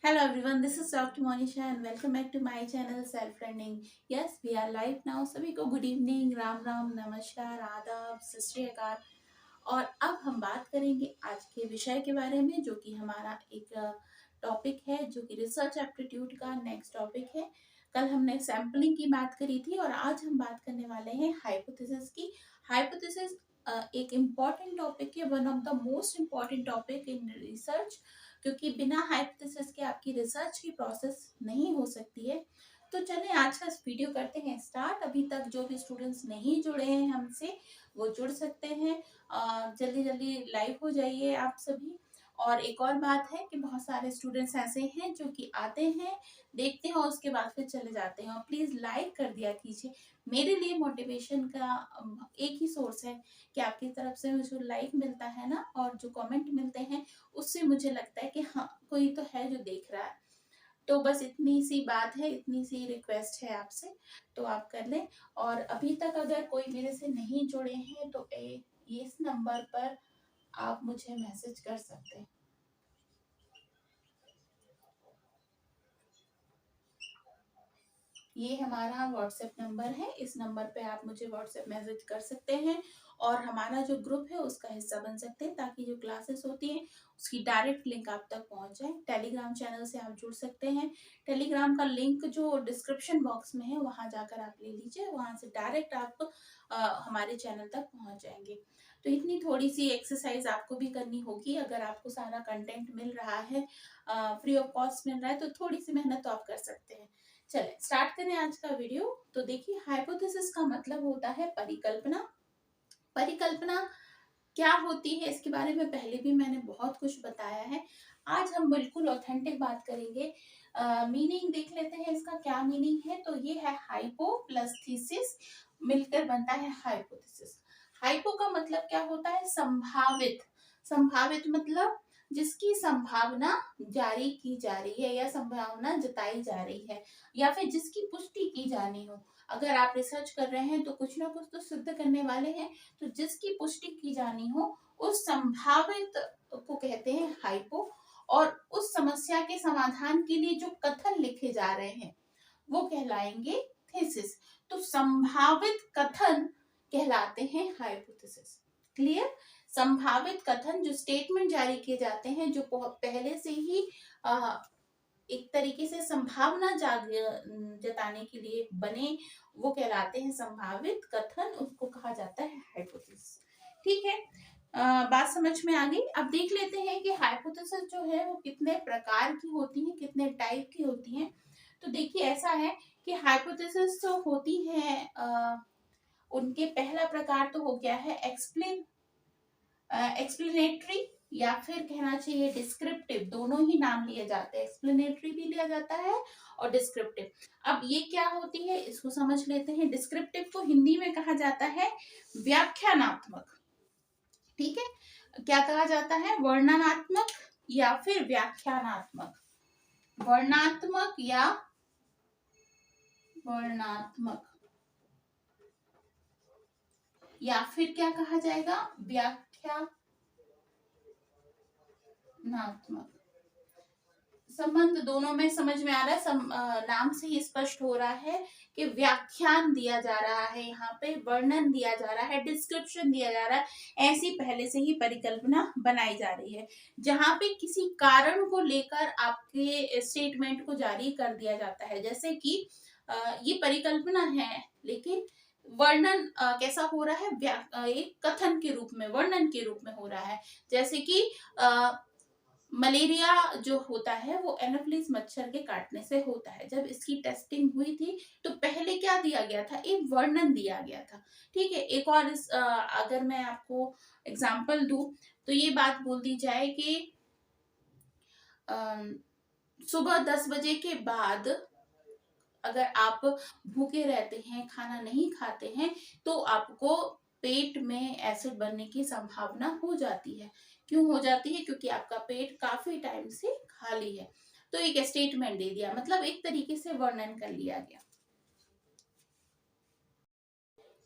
Hello everyone, this is Dr. Monisha and welcome back to my channel Self Learning. Yes, we are live now. सभी को good evening, Ram Ram, नमस्कार, आदाब, सत श्री अकाल। और अब हम बात करेंगे आज के विषय के बारे में, जो कि हमारा एक टॉपिक है, जो कि रिसर्च एप्टीट्यूड का नेक्स्ट टॉपिक है। कल हमने सैम्पलिंग की बात करी थी और आज हम बात करने वाले हैं हाइपोथेसिस की। हाइपोथेसिस एक इम्पॉर्टेंट टॉपिक है, one of the most important topic in research, क्योंकि बिना हाइपोथेसिस के आपकी रिसर्च की प्रोसेस नहीं हो सकती है। तो चलिए आज का वीडियो करते हैं स्टार्ट। अभी तक जो भी स्टूडेंट्स नहीं जुड़े हैं हमसे, वो जुड़ सकते हैं। जल्दी जल्दी लाइव हो जाइए आप सभी। और एक और बात है कि बहुत सारे स्टूडेंट्स ऐसे हैं जो कि आते हैं, देखते हैं और उसके बाद फिर चले जाते हैं। और प्लीज़ लाइक कर दिया कीजिए। मेरे लिए मोटिवेशन का एक ही सोर्स है कि आपकी तरफ से मुझे लाइक मिलता है ना, और जो कमेंट मिलते हैं उससे मुझे लगता है कि हाँ, कोई तो है जो देख रहा है। तो बस इतनी सी बात है, इतनी सी रिक्वेस्ट है आपसे, तो आप कर लें। और अभी तक अगर कोई मेरे से नहीं जुड़े हैं तो इस नंबर पर आप मुझे मैसेज कर सकते हैं। ये हमारा व्हाट्सएप नंबर है, इस नंबर पे आप मुझे व्हाट्सएप मैसेज कर सकते हैं और हमारा जो ग्रुप है उसका हिस्सा बन सकते हैं, ताकि जो क्लासेस होती हैं उसकी डायरेक्ट लिंक आप तक पहुंच जाए। टेलीग्राम चैनल से आप जुड़ सकते हैं। टेलीग्राम का लिंक जो डिस्क्रिप्शन बॉक्स में है वहां जाकर आप ले लीजिए, वहां से डायरेक्ट आप हमारे चैनल तक पहुंच जाएंगे। तो इतनी थोड़ी सी एक्सरसाइज आपको भी करनी होगी। अगर आपको सारा कंटेंट मिल रहा है, फ्री ऑफ कॉस्ट मिल रहा है, तो थोड़ी सी मेहनत तो आप कर सकते हैं। चले स्टार्ट करें आज का वीडियो। तो देखिए, हाइपोथेसिस का मतलब होता है परिकल्पना। परिकल्पना क्या होती है इसके बारे में पहले भी मैंने बहुत कुछ बताया है। आज हम बिल्कुल ऑथेंटिक बात करेंगे। मीनिंग देख लेते हैं, इसका क्या मीनिंग है। तो ये है हाइपो प्लस थीसिस मिलकर बनता है हाइपोथेसिस। हाइपो का मतलब क्या होता है? संभावित। संभावित मतलब जिसकी संभावना जारी की जा रही है या संभावना जताई जा रही है, या फिर जिसकी पुष्टि की जानी हो। अगर आप रिसर्च कर रहे हैं तो कुछ ना कुछ तो सिद्ध करने वाले हैं, तो जिसकी पुष्टि की जानी हो उस संभावित को कहते हैं हाइपो। और उस समस्या के समाधान के लिए जो कथन लिखे जा रहे हैं वो कहलाएंगे थीसिस। तो संभावित कथन कहलाते हैं हाइपोथेसिस। क्लियर? संभावित कथन, जो स्टेटमेंट जारी किए जाते हैं, जो पहले से ही एक तरीके से संभावना जताने के लिए बने, वो कहलाते हैं संभावित कथन, उसको कहा जाता है हाइपोथेसिस। ठीक है, बात समझ में आ गई। अब देख लेते हैं कि हाइपोथेसिस जो है वो कितने प्रकार की होती है, कितने टाइप की होती है। तो देखिए, ऐसा है कि हाइपोथेसिस जो होती है, उनके पहला प्रकार तो हो गया है एक्सप्लेनेटरी, या फिर कहना चाहिए डिस्क्रिप्टिव। दोनों ही नाम लिए जाते हैं, एक्सप्लेनेटरी भी लिया जाता है और डिस्क्रिप्टिव। अब ये क्या होती है इसको समझ लेते हैं। डिस्क्रिप्टिव को हिंदी में कहा जाता है व्याख्यानात्मक। ठीक है, क्या कहा जाता है? वर्णनात्मक या फिर व्याख्यानात्मक। वर्णात्मक या वर्णात्मक, या फिर क्या कहा जाएगा? व्याख्यानात्मक। संबंध दोनों में समझ में आ रहा है। नाम से ही स्पष्ट हो रहा है कि व्याख्यान दिया जा रहा है, यहाँ पे वर्णन दिया जा रहा है, डिस्क्रिप्शन दिया जा रहा है। ऐसी पहले से ही परिकल्पना बनाई जा रही है, जहां पे किसी कारण को लेकर आपके स्टेटमेंट को जारी कर दिया जाता है। जैसे कि ये परिकल्पना है, लेकिन वर्णन कैसा हो रहा है? एक कथन के रूप में, वर्णन के रूप में हो रहा है। जैसे कि मलेरिया जो होता है वो एनोफिलिस मच्छर के काटने से होता है। जब इसकी टेस्टिंग हुई थी तो पहले क्या दिया गया था? एक वर्णन दिया गया था। ठीक है, एक और अगर मैं आपको एग्जांपल दूं तो ये बात बोल दी जाए कि सुबह 10 बजे के बाद अगर आप भूखे रहते हैं, खाना नहीं खाते हैं, तो आपको पेट में एसिड बनने की संभावना हो जाती है। क्यों हो जाती है? क्योंकि आपका पेट काफी टाइम से खाली है। तो एक स्टेटमेंट दे दिया, मतलब एक तरीके से वर्णन कर लिया गया।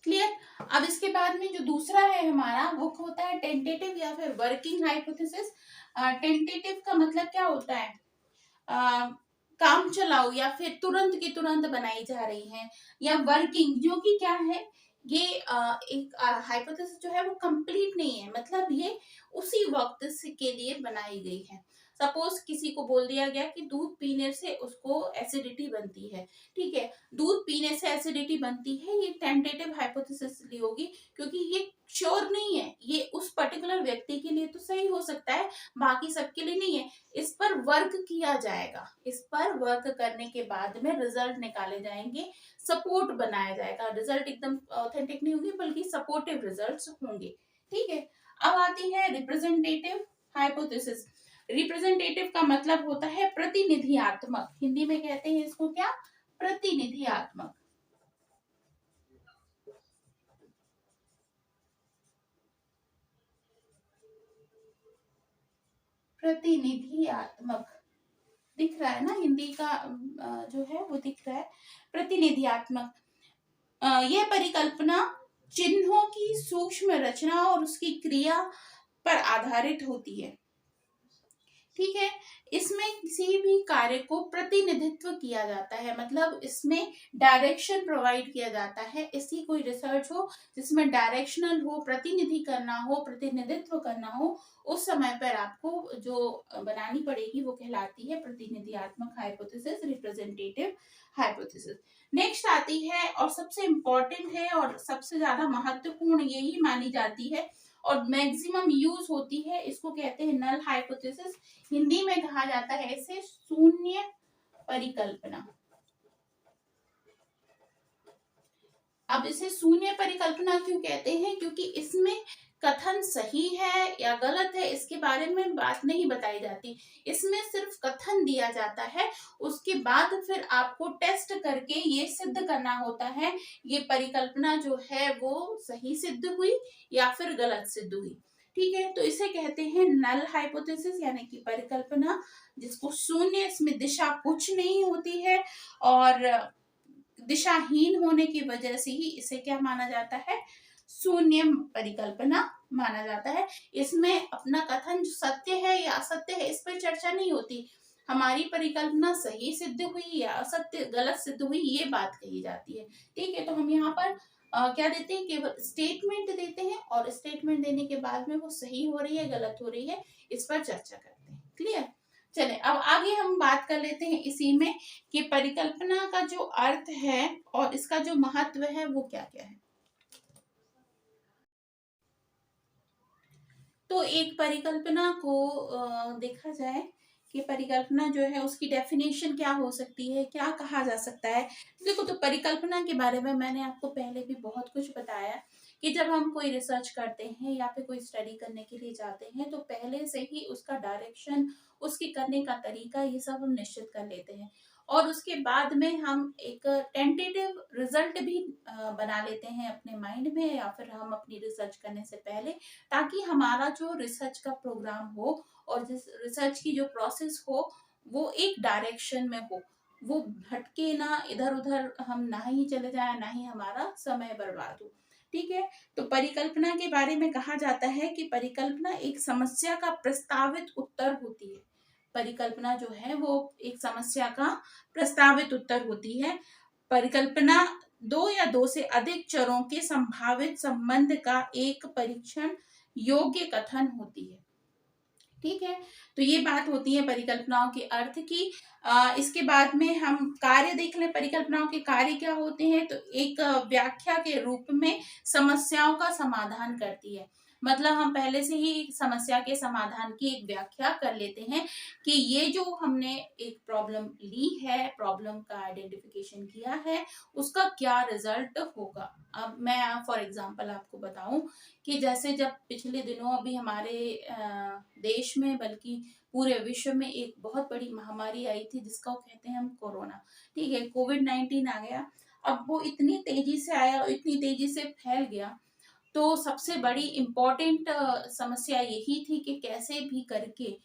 क्लियर? अब इसके बाद में जो दूसरा है हमारा, वो होता है टेंटेटिव या फिर वर्किंग हाइपोथेसिस। टेंटेटिव का मतलब क्या होता है? काम चलाओ या फिर तुरंत की तुरंत बनाई जा रही हैं, या वर्किंग, जो कि क्या है, ये एक हाइपोथेसिस जो है वो कंप्लीट नहीं है, मतलब ये उसी वक्त के लिए बनाई गई है। सपोज किसी को बोल दिया गया कि दूध पीने से उसको एसिडिटी बनती है, ठीक है, दूध पीने से एसिडिटी बनती है, ये टेंटेटिव हाइपोथेसिस ली होगी, क्योंकि ये श्योर नहीं है, ये उस पर्टिकुलर व्यक्ति के लिए तो सही हो सकता है, बाकी सबके लिए नहीं है। इस पर वर्क किया जाएगा, इस पर वर्क करने के बाद में रिजल्ट निकाले जाएंगे, सपोर्ट बनाया जाएगा, रिजल्ट एकदम ऑथेंटिक नहीं होंगे बल्कि सपोर्टिव रिजल्ट्स होंगे, ठीक है। अब आती है रिप्रेजेंटेटिव हाइपोथेसिस। रिप्रेजेंटेटिव का मतलब होता है प्रतिनिधियात्मक, हिंदी में कहते हैं इसको क्या, प्रतिनिधियात्मक। प्रतिनिधियात्मक दिख रहा है ना, हिंदी का जो है वो दिख रहा है, प्रतिनिधियात्मक। यह परिकल्पना चिन्हों की सूक्ष्म रचना और उसकी क्रिया पर आधारित होती है, ठीक है। इसमें किसी भी कार्य को प्रतिनिधित्व किया जाता है, मतलब इसमें डायरेक्शन प्रोवाइड किया जाता है। ऐसी कोई रिसर्च हो जिसमें डायरेक्शनल हो, प्रतिनिधि करना हो, प्रतिनिधित्व करना हो, उस समय पर आपको जो बनानी पड़ेगी वो कहलाती है प्रतिनिधियात्मक हाइपोथेसिस, रिप्रेजेंटेटिव हाइपोथेसिस। नेक्स्ट आती है और सबसे इंपॉर्टेंट है और सबसे ज्यादा महत्वपूर्ण यही मानी जाती है और मैक्सिमम यूज होती है, इसको कहते हैं नल हाइपोथेसिस। हिंदी में कहा जाता है इसे शून्य परिकल्पना। अब इसे शून्य परिकल्पना क्यों कहते हैं, क्योंकि इसमें कथन सही है या गलत है इसके बारे में बात नहीं बताई जाती, इसमें सिर्फ कथन दिया जाता है, उसके बाद फिर आपको टेस्ट करके ये सिद्ध करना होता है ये परिकल्पना जो है वो सही सिद्ध हुई या फिर गलत सिद्ध हुई, ठीक है। तो इसे कहते हैं नल हाइपोथेसिस यानी कि परिकल्पना जिसको शून्य, इसमें दिशा कुछ नहीं होती है और दिशाहीन होने की वजह से ही इसे क्या माना जाता है, शून्य परिकल्पना माना जाता है। इसमें अपना कथन जो सत्य है या असत्य है इस पर चर्चा नहीं होती, हमारी परिकल्पना सही सिद्ध हुई या असत्य गलत सिद्ध हुई ये बात कही जाती है, ठीक है। तो हम यहाँ पर क्या देते हैं, केवल स्टेटमेंट देते हैं और स्टेटमेंट देने के बाद में वो सही हो रही है गलत हो रही है इस पर चर्चा करते हैं, क्लियर। चले अब आगे हम बात कर लेते हैं इसी में कि परिकल्पना का जो अर्थ है और इसका जो महत्व है वो क्या क्या है। तो एक परिकल्पना को देखा जाए कि परिकल्पना जो है उसकी डेफिनेशन क्या हो सकती है, क्या कहा जा सकता है। देखो, तो परिकल्पना के बारे में मैंने आपको पहले भी बहुत कुछ बताया कि जब हम कोई रिसर्च करते हैं या फिर कोई स्टडी करने के लिए जाते हैं तो पहले से ही उसका डायरेक्शन, उसके करने का तरीका, ये सब हम निश्चित कर लेते हैं और उसके बाद में हम एक टेंटेटिव रिजल्ट भी बना लेते हैं अपने माइंड में या फिर हम अपनी रिसर्च करने से पहले, ताकि हमारा जो रिसर्च का प्रोग्राम हो और जिस रिसर्च की जो प्रोसेस हो वो एक डायरेक्शन में हो, वो भटके ना, इधर उधर हम ना ही चले जाए, ना ही हमारा समय बर्बाद हो, ठीक है। तो परिकल्पना के बारे में कहा जाता है कि परिकल्पना एक समस्या का प्रस्तावित उत्तर होती है। परिकल्पना जो है वो एक समस्या का प्रस्तावित उत्तर होती है। परिकल्पना दो या दो से अधिक चरों के संभावित संबंध का एक परीक्षण योग्य कथन होती है, ठीक है। तो ये बात होती है परिकल्पनाओं के अर्थ की। इसके बाद में हम कार्य देख लें, परिकल्पनाओं के कार्य क्या होते हैं। तो एक व्याख्या के रूप में समस्याओं का समाधान करती है, मतलब हम पहले से ही समस्या के समाधान की एक व्याख्या कर लेते हैं कि ये जो हमने एक प्रॉब्लम ली है, प्रॉब्लम का आइडेंटिफिकेशन किया है, उसका क्या रिजल्ट होगा। अब मैं फॉर एग्जांपल आपको बताऊं कि जैसे जब पिछले दिनों अभी हमारे देश में बल्कि पूरे विश्व में एक बहुत बड़ी महामारी आई थी जिसका वो कहते हैं हम कोरोना, ठीक है, कोविड-19 आ गया। अब वो इतनी तेजी से आया और इतनी तेजी से फैल गया, तो सबसे बड़ी इम्पोर्टेंट समस्या यही थी कि कैसे भी करके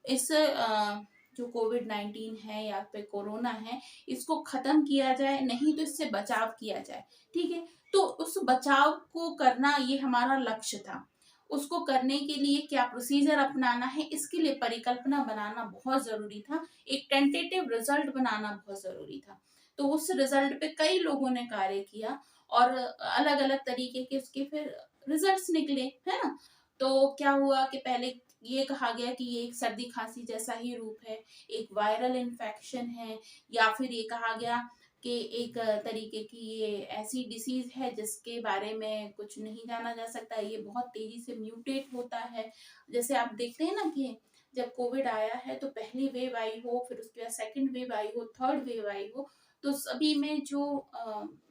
इस जो कोविड-19 है या फिर कोरोना है इसको खत्म किया जाए, नहीं तो इससे बचाव किया जाए, ठीक है। तो उस बचाव को करना ये हमारा लक्ष्य था। उसको करने के लिए क्या प्रोसीजर अपनाना है, इसके लिए परिकल्पना बनाना बहुत जरूरी था, एक टेंटेटिव रिजल्ट बनाना बहुत जरूरी था। तो उस रिजल्ट पे कई लोगों ने कार्य किया और अलग अलग तरीके के उसके फिर रिजल्ट्स निकले, है ना। तो क्या हुआ कि पहले ये कहा गया कि ये एक सर्दी खांसी जैसा ही रूप है, एक वायरल इन्फेक्शन है, या फिर ये कहा गया कि एक तरीके की ये ऐसी डिसीज है जिसके बारे में कुछ नहीं जाना जा सकता, ये बहुत तेजी से म्यूटेट होता है। जैसे आप देखते हैं ना कि जब कोविड आया है तो पहली वेव आई हो, फिर उसके बाद सेकंड वेव आई हो, थर्ड वेव आई हो, तो सभी में जो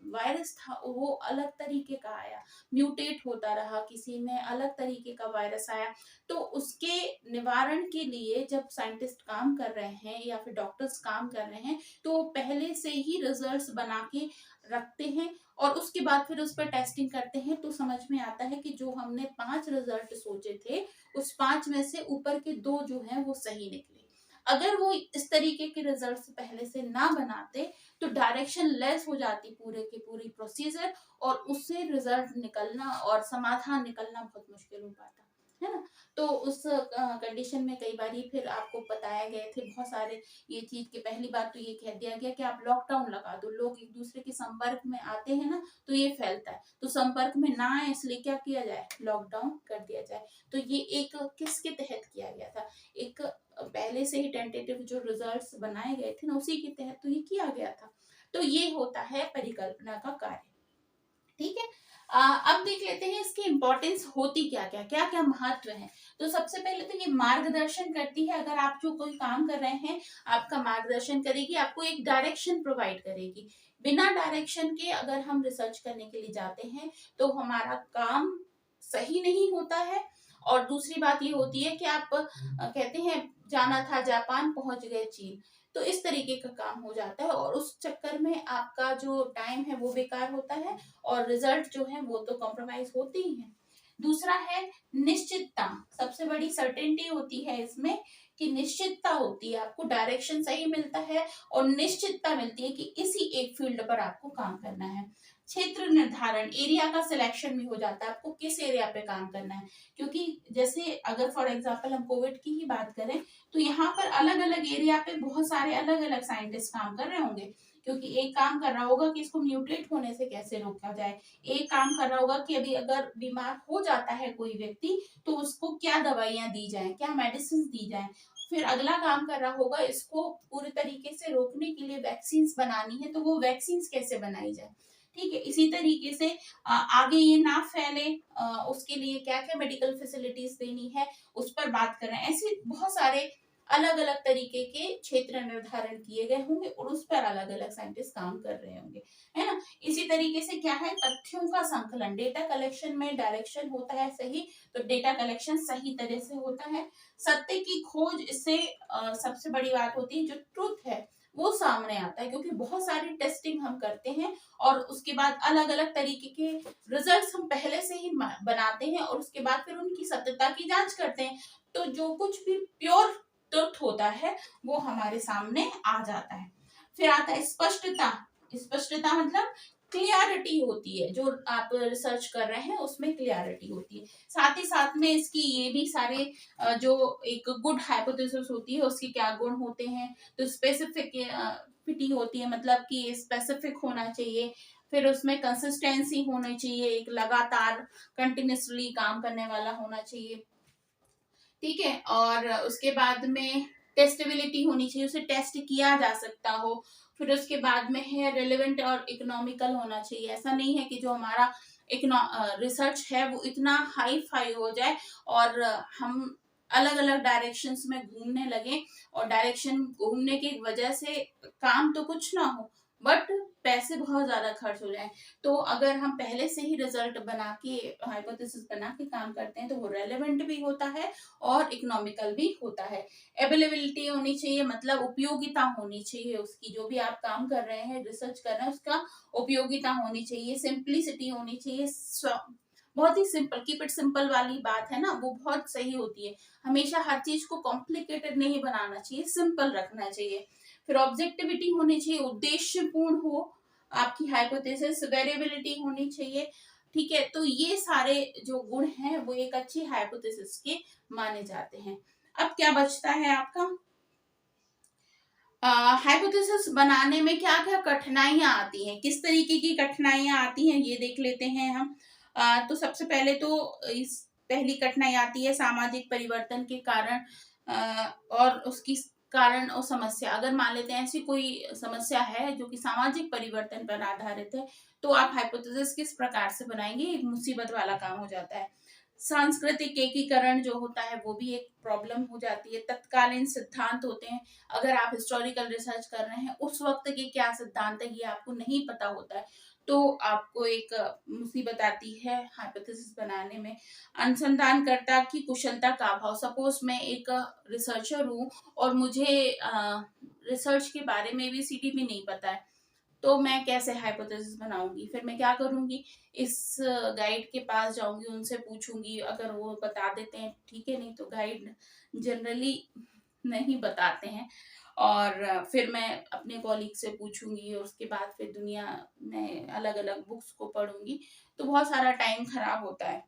वायरस था वो अलग तरीके का आया, म्यूटेट होता रहा, किसी में अलग तरीके का वायरस आया। तो उसके निवारण के लिए जब साइंटिस्ट काम कर रहे हैं या फिर डॉक्टर्स काम कर रहे हैं, तो पहले से ही रिजल्ट्स बना के रखते हैं और उसके बाद फिर उस पर टेस्टिंग करते हैं। तो समझ में आता है कि जो हमने 5 रिजल्ट सोचे थे, उस 5 में से ऊपर के 2 जो हैं वो सही निकले। अगर वो इस तरीके के रिजल्ट्स पहले से ना बनाते तो डायरेक्शन लेस हो जाती पूरे की पूरी प्रोसीजर, और उससे रिजल्ट निकलना और समाधान निकलना बहुत मुश्किल हो पाता, है ना। तो उस कंडीशन में कई बार फिर आपको बताया गए थे बहुत सारे ये चीज के, पहली बात तो ये कह दिया गया कि आप लॉकडाउन लगा दो, लोग एक दूसरे के संपर्क में आते हैं ना तो ये फैलता है, तो संपर्क में ना आए इसलिए क्या किया जाए, लॉकडाउन कर दिया जाए। तो ये एक किसके तहत किया गया था, एक पहले से ही टेंटेटिव जो रिजल्ट्स बनाए गए थे ना उसी के तहत तो ये किया गया था। तो ये होता है परिकल्पना का कार्य, ठीक है। अब देख लेते हैं इसकी इंपॉर्टेंस होती क्या क्या, क्या क्या महत्व है। तो सबसे पहले तो ये मार्गदर्शन करती है, अगर आप जो कोई काम कर रहे हैं आपका मार्गदर्शन करेगी, आपको एक डायरेक्शन प्रोवाइड करेगी। बिना डायरेक्शन के अगर हम रिसर्च करने के लिए जाते हैं तो हमारा काम सही नहीं होता है। और दूसरी बात ये होती है कि आप कहते हैं जाना था जापान पहुंच गए चीन, तो इस तरीके का काम हो जाता है और उस चक्कर में आपका जो टाइम है वो बेकार होता है और रिजल्ट जो है वो तो कॉम्प्रोमाइज होते ही है। दूसरा है निश्चितता, सबसे बड़ी सर्टेनिटी होती है इसमें कि निश्चितता होती है, आपको डायरेक्शन सही मिलता है और निश्चितता मिलती है कि इसी एक फील्ड पर आपको काम करना है। क्षेत्र निर्धारण, एरिया का सिलेक्शन भी हो जाता है, आपको किस एरिया पे काम करना है। क्योंकि जैसे अगर फॉर एग्जांपल हम कोविड की ही बात करें तो यहाँ पर अलग अलग एरिया पे बहुत सारे अलग अलग साइंटिस्ट काम कर रहे होंगे, क्योंकि एक काम कर रहा होगा कि इसको म्यूटेट होने से कैसे रोका जाए, एक काम कर रहा होगा कि अभी अगर बीमार हो जाता है कोई व्यक्ति तो उसको क्या दवाइयां दी जाए, क्या मेडिसिन दी जाए, फिर अगला काम कर रहा होगा इसको पूरे तरीके से रोकने के लिए वैक्सीन बनानी है तो वो वैक्सीन कैसे बनाई जाए, ठीक है। इसी तरीके से आगे ये ना फैले उसके लिए क्या क्या मेडिकल फैसिलिटीज देनी है उस पर बात कर रहे हैं। ऐसे बहुत सारे अलग अलग तरीके के क्षेत्र निर्धारण किए गए होंगे और उस पर अलग अलग साइंटिस्ट काम कर रहे होंगे, है ना। इसी तरीके से क्या है, तथ्यों का संकलन, डेटा कलेक्शन में डायरेक्शन होता है सही तो डेटा कलेक्शन सही तरह से होता है। सत्य की खोज, इससे सबसे बड़ी बात होती है जो ट्रुथ है वो सामने आता है, क्योंकि बहुत सारी टेस्टिंग हम करते हैं और उसके बाद अलग अलग तरीके के रिजल्ट्स हम पहले से ही बनाते हैं और उसके बाद फिर उनकी सत्यता की जांच करते हैं। तो जो कुछ भी प्योर ट्रुथ होता है वो हमारे सामने आ जाता है। फिर आता है स्पष्टता, स्पष्टता मतलब क्लियरिटी होती है, जो आप रिसर्च कर रहे हैं उसमें क्लियरिटी होती है। साथ ही साथ में इसकी ये भी सारे जो एक गुड हाइपोथेसिस होती है उसके क्या गुण होते हैं, तो स्पेसिफिसिटी होती है, मतलब कि स्पेसिफिक होना चाहिए, फिर उसमें कंसिस्टेंसी होनी चाहिए, एक लगातार कंटिन्यूसली काम करने वाला होना चाहिए, ठीक है। और उसके बाद में टेस्टेबिलिटी होनी चाहिए, उसे टेस्ट किया जा सकता हो। फिर उसके बाद में है रेलेवेंट और इकोनॉमिकल होना चाहिए, ऐसा नहीं है कि जो हमारा रिसर्च है वो इतना हाई फाई हो जाए और हम अलग अलग डायरेक्शंस में घूमने लगे और डायरेक्शन घूमने की वजह से काम तो कुछ ना हो बट पैसे बहुत ज्यादा खर्च हो जाए। तो अगर हम पहले से ही रिजल्ट बना के हाइपोथेसिस बना के काम करते हैं तो वो रेलेवेंट भी होता है और इकोनॉमिकल भी होता है। अवेलेबिलिटी होनी चाहिए, मतलब उपयोगिता होनी चाहिए उसकी, जो भी आप काम कर रहे हैं रिसर्च कर रहे हैं उसका उपयोगिता होनी चाहिए। सिंप्लिसिटी होनी चाहिए, बहुत ही सिंपल, कीप इट सिंपल वाली बात है ना वो बहुत सही होती है। हमेशा हर चीज को कॉम्प्लिकेटेड नहीं बनाना चाहिए, सिंपल रखना चाहिए। फिर ऑब्जेक्टिविटी होनी चाहिए, उद्देश्यपूर्ण हो आपकी हाइपोथेसिस। वेरिएबिलिटी होनी चाहिए, ठीक है, तो ये सारे जो गुण हैं वो एक अच्छी हाइपोथेसिस के माने जाते हैं। अब क्या बचता है आपका, हाइपोथेसिस बनाने में क्या क्या कठिनाइयां आती हैं, किस तरीके की कठिनाइयां आती हैं ये देख लेते हैं हम। तो सबसे पहले तो इस पहली कठिनाई आती है सामाजिक परिवर्तन के कारण, और उसकी कारण और समस्या। अगर मान लेते हैं ऐसी कोई समस्या है जो कि सामाजिक परिवर्तन पर आधारित है, तो आप हाइपोथेसिस किस प्रकार से बनाएंगे, एक मुसीबत वाला काम हो जाता है। सांस्कृतिक एकीकरण जो होता है वो भी एक प्रॉब्लम हो जाती है। तत्कालीन सिद्धांत होते हैं, अगर आप हिस्टोरिकल रिसर्च कर रहे हैं उस वक्त के क्या सिद्धांत है ये आपको नहीं पता होता है, तो आपको एक मुसीबत आती है हाइपोथेसिस बनाने में। अनुसंधानकर्ता की कुशलता का अभाव, सपोज मैं एक रिसर्चर हूँ और मुझे रिसर्च के बारे में भी सीधी भी नहीं पता है, तो मैं कैसे हाइपोथेसिस बनाऊंगी। फिर मैं क्या करूंगी, इस गाइड के पास जाऊंगी, उनसे पूछूंगी, अगर वो बता देते हैं ठीक है, नहीं तो गाइड जनरली नहीं बताते हैं। और फिर मैं अपने कॉलीग से पूछूंगी और उसके बाद फिर दुनिया में अलग अलग बुक्स को पढ़ूंगी, तो बहुत सारा टाइम खराब होता है।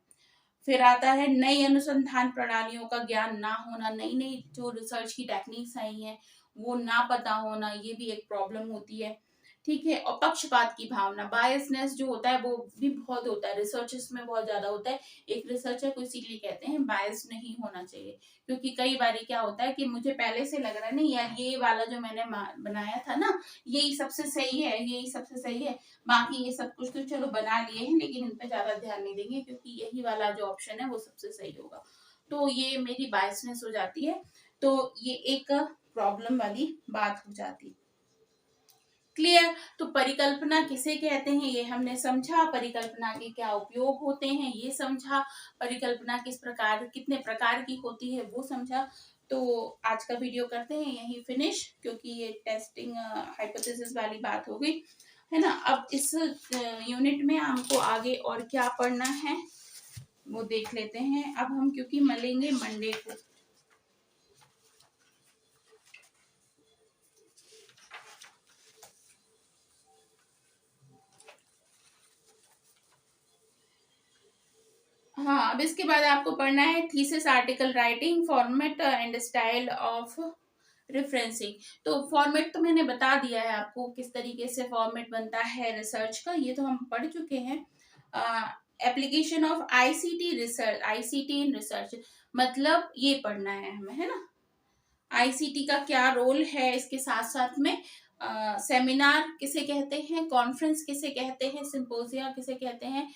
फिर आता है नई अनुसंधान प्रणालियों का ज्ञान ना होना, नई नई जो रिसर्च की टेक्निक्स आई हैं वो ना पता होना, ये भी एक प्रॉब्लम होती है। ठीक है, और पक्षपात की भावना, बायसनेस जो होता है वो भी बहुत होता है, रिसर्चेस में बहुत ज्यादा होता है। एक रिसर्चर को इसीलिए कहते हैं बायस नहीं होना चाहिए, क्योंकि कई बार क्या होता है कि मुझे पहले से लग रहा है नहीं यार ये वाला जो मैंने बनाया था ना यही सबसे सही है, यही सबसे सही है, बाकी ये सब कुछ तो चलो बना लिए हैं लेकिन इन पे ज्यादा ध्यान नहीं देंगे क्योंकि यही वाला जो ऑप्शन है वो सबसे सही होगा। तो ये मेरी बायसनेस हो जाती है, तो ये एक प्रॉब्लम वाली बात हो जाती है। क्लियर, तो परिकल्पना किसे कहते हैं ये हमने समझा, परिकल्पना के क्या उपयोग होते हैं ये समझा, परिकल्पना किस प्रकार कितने प्रकार की होती है वो समझा। तो आज का वीडियो करते हैं यही फिनिश, क्योंकि ये टेस्टिंग हाइपोथेसिस वाली बात हो गई है ना। अब इस यूनिट में हमको आगे और क्या पढ़ना है वो देख लेते हैं। अब हम क्योंकि मिलेंगे मंडे को, हाँ अब इसके बाद आपको पढ़ना है thesis article writing, format and style of referencing. तो फॉर्मेट तो मैंने बता दिया है आपको किस तरीके से फॉर्मेट बनता है रिसर्च का, ये तो हम पढ़ चुके हैं। Application of ICT research, ICT in research, मतलब ये पढ़ना है हमें, है ना। आईसीटी का क्या रोल है, इसके साथ साथ में सेमिनार किसे कहते हैं, कॉन्फ्रेंस किसे कहते हैं, सिंपोजिया किसे कहते हैं,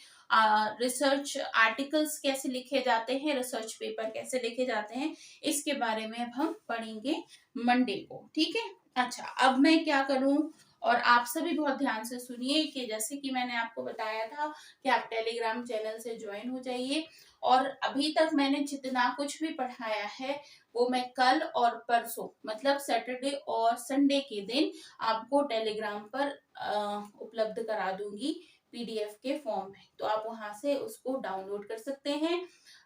रिसर्च आर्टिकल्स कैसे लिखे जाते हैं, रिसर्च पेपर कैसे लिखे जाते हैं, इसके बारे में अब हम पढ़ेंगे मंडे को। ठीक है, अच्छा अब मैं क्या करूं, और आप सभी बहुत ध्यान से सुनिए कि जैसे कि मैंने आपको बताया था कि आप टेलीग्राम चैनल से ज्वाइन हो जाइए, और अभी तक मैंने जितना कुछ भी पढ़ाया है वो मैं कल और परसों मतलब सैटरडे और संडे के दिन आपको टेलीग्राम पर उपलब्ध करा दूंगी पीडीएफ के फॉर्म में, तो आप वहां से उसको डाउनलोड कर सकते हैं।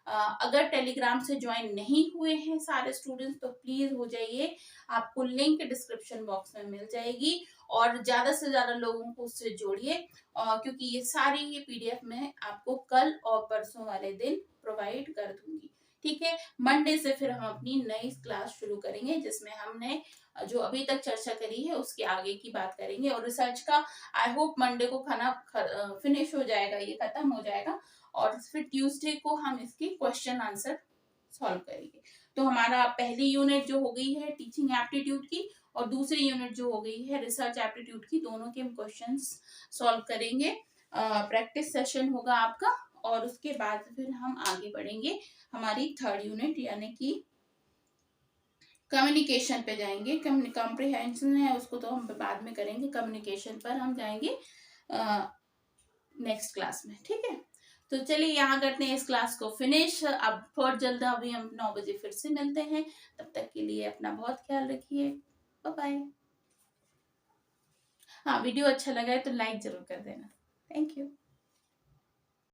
अगर टेलीग्राम से ज्वाइन नहीं हुए हैं सारे स्टूडेंट्स तो प्लीज हो जाइए, आपको लिंक डिस्क्रिप्शन बॉक्स में मिल जाएगी, और ज्यादा से ज्यादा लोगों को उससे जोड़िए, क्योंकि ये सारी ये पीडीएफ मैं आपको कल और परसों वाले दिन प्रोवाइड कर दूंगी। ठीक है, मंडे से फिर हम अपनी नई क्लास शुरू करेंगे जिसमें हमने जो अभी तक चर्चा करी है उसके आगे की बात करेंगे, और रिसर्च का आई होप मंडे को खाना फिनिश हो जाएगा, ये खत्म हो जाएगा, और फिर ट्यूसडे को हम इसकी क्वेश्चन आंसर सॉल्व करेंगे। तो हमारा पहली यूनिट जो हो गई है टीचिंग एप्टीट्यूड की, और दूसरी यूनिट जो हो गई है रिसर्च एप्टीट्यूड की, दोनों के हम क्वेश्चंस सॉल्व करेंगे। प्रैक्टिस सेशन होगा आपका, और उसके बाद फिर हम आगे बढ़ेंगे हमारी थर्ड यूनिट यानी कि कम्युनिकेशन पे जाएंगे। कॉम्प्रिहेंशन है उसको तो हम बाद में करेंगे, कम्युनिकेशन पर हम जाएंगे नेक्स्ट क्लास में। ठीक है, तो चलिए यहाँ करते हैं इस क्लास को फिनिश। अब बहुत जल्द अभी हम 9 बजे फिर से मिलते हैं, तब तक के लिए अपना बहुत ख्याल रखिए, बाय बाय। हाँ वीडियो अच्छा लगा है तो लाइक जरूर कर देना, थैंक यू।